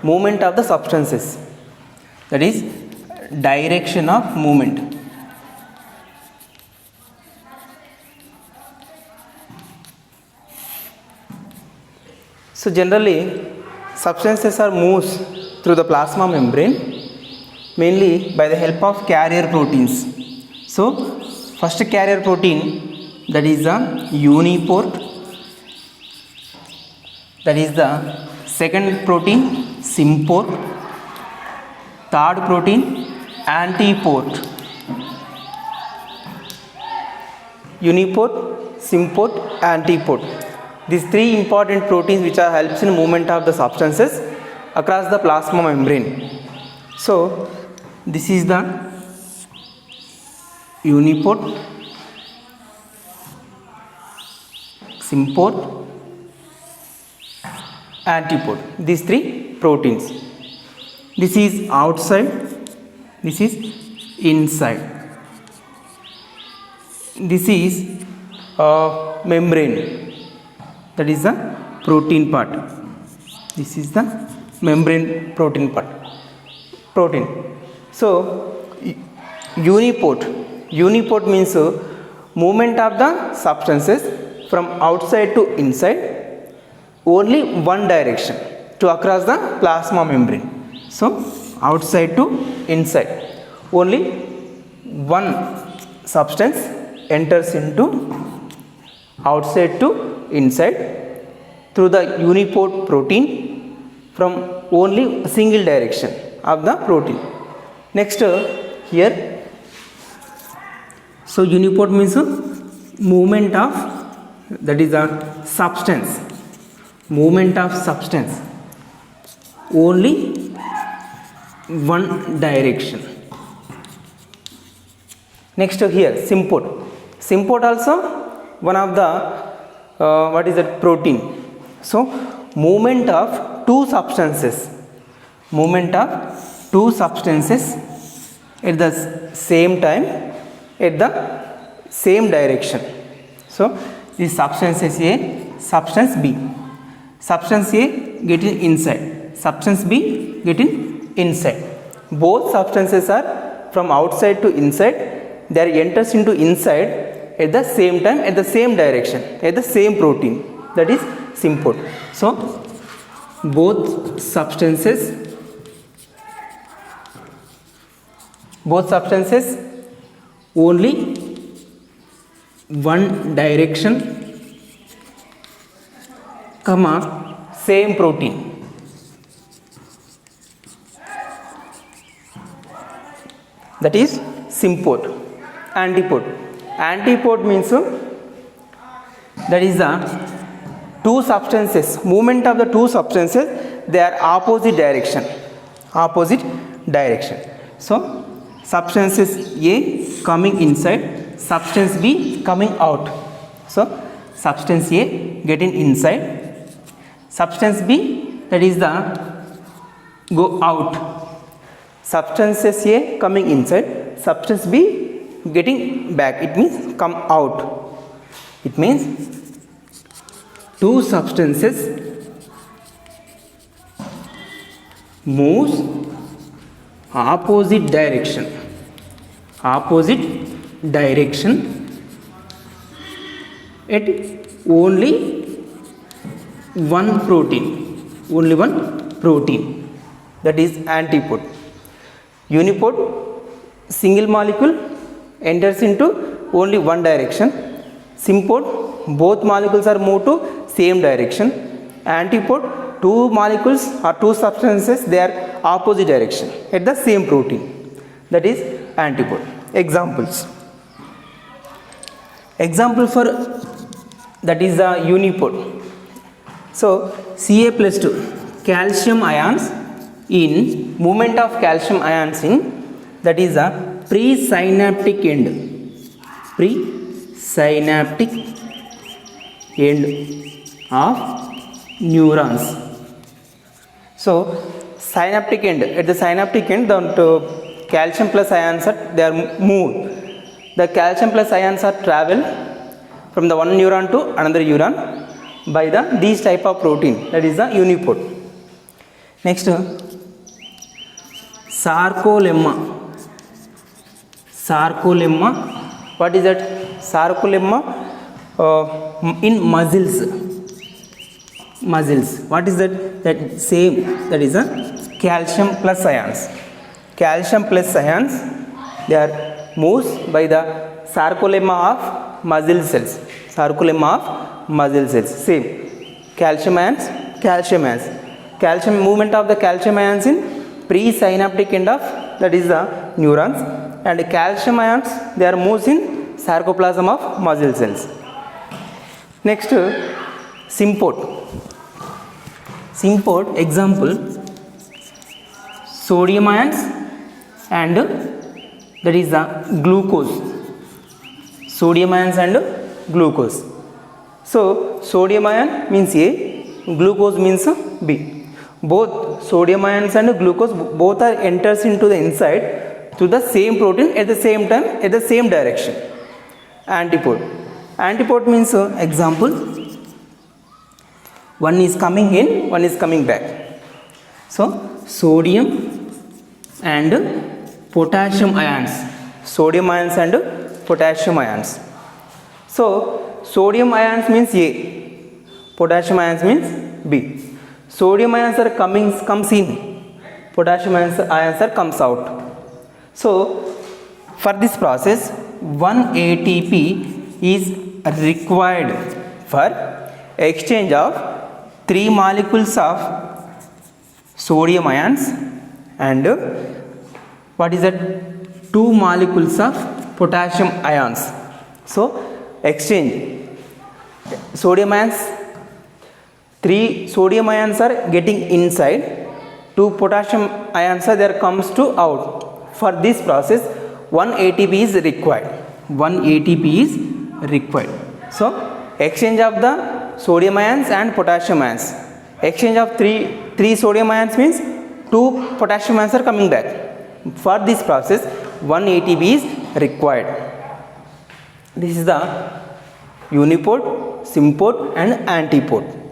movement of the substances, that is direction of movement. So generally substances are moves through the plasma membrane mainly by the help of carrier proteins. So first carrier protein, that is the uniport, that is the second protein symport, third protein antiport. Uniport, symport, antiport. These three important proteins which are helps in movement of the substances across the plasma membrane. So this is the uniport, symport, antiport. These three proteins. This is outside, this is inside. This is membrane, that is the protein part. This is the membrane protein part. Protein. So uniport means movement of the substances from outside to inside, only one direction to across the plasma membrane. So outside to inside, only one substance enters into outside to inside through the uniport protein from only a single direction of the protein. Next here, so uniport means movement of, that is a substance, movement of substance, only one direction. Next here symport. Symport also one of the what is that protein. So movement of two substances, movement of two substances at the same time at the same direction. So this substance is A, substance B. Substance A getting inside, substance B getting inside. Both substances are from outside to inside. They are enters into inside at the same time, at the same direction, at the same protein, that is symport. So both substances only one direction, comma same protein. That is symport. Antiport. Antiport means that is the two substances, movement of the two substances, they are opposite direction. Opposite direction. So substances A coming inside, substance B coming out. So substance A getting inside, substance B, that is the go out. Substances A coming inside, substance B getting back, it means come out. It means two substances moves opposite direction at only one protein, that is antiport. Uniport, single molecule enters into only one direction. Symport, both molecules are moved to same direction. Antiport, two molecules or two substances, they are opposite direction at the same protein, that is antiport. Examples. Example for that is the uniport. So Ca plus 2 calcium ions in movement of calcium ions in, that is a presynaptic end of neurons. So synaptic end, at the synaptic end the calcium plus ions are, they are moved. The calcium plus ions are travel from the one neuron to another neuron by the these type of protein, that is the uniport. Next, sarcolemma. Sarcolemma. What is that? Sarcolemma in muscles. Muscles. What is that? That same. That is a calcium plus ions. Calcium plus ions. They are moved by the sarcolemma of muscle cells. Sarcolemma of muscle cells. Same. Calcium ions. Calcium ions. Calcium movement of the calcium ions in presynaptic end of, that is the neurons, and calcium ions, they are moved in sarcoplasm of muscle cells. Next, symport. Symport example, sodium ions and that is the glucose. Sodium ions and glucose. So sodium ion means A, glucose means B. Both sodium ions and glucose both are enters into the inside to the same protein at the same time at the same direction. Antipode. Antipode means example, one is coming in, one is coming back. So sodium and potassium ions. Sodium ions and potassium ions. So sodium ions means A, potassium ions means B. Sodium ions are comes in, potassium ions are comes out. So for this process 1 ATP is required for exchange of 3 molecules of sodium ions and what is that, 2 molecules of potassium ions. So exchange sodium ions, 3 sodium ions are getting inside, 2 potassium ions are there comes to out. For this process 1 ATP is required. 1 ATP is required. So exchange of the sodium ions and potassium ions. Exchange of 3 sodium ions means 2 potassium ions are coming back. For this process 1 ATP is required. This is the unipode, sympode and antipode.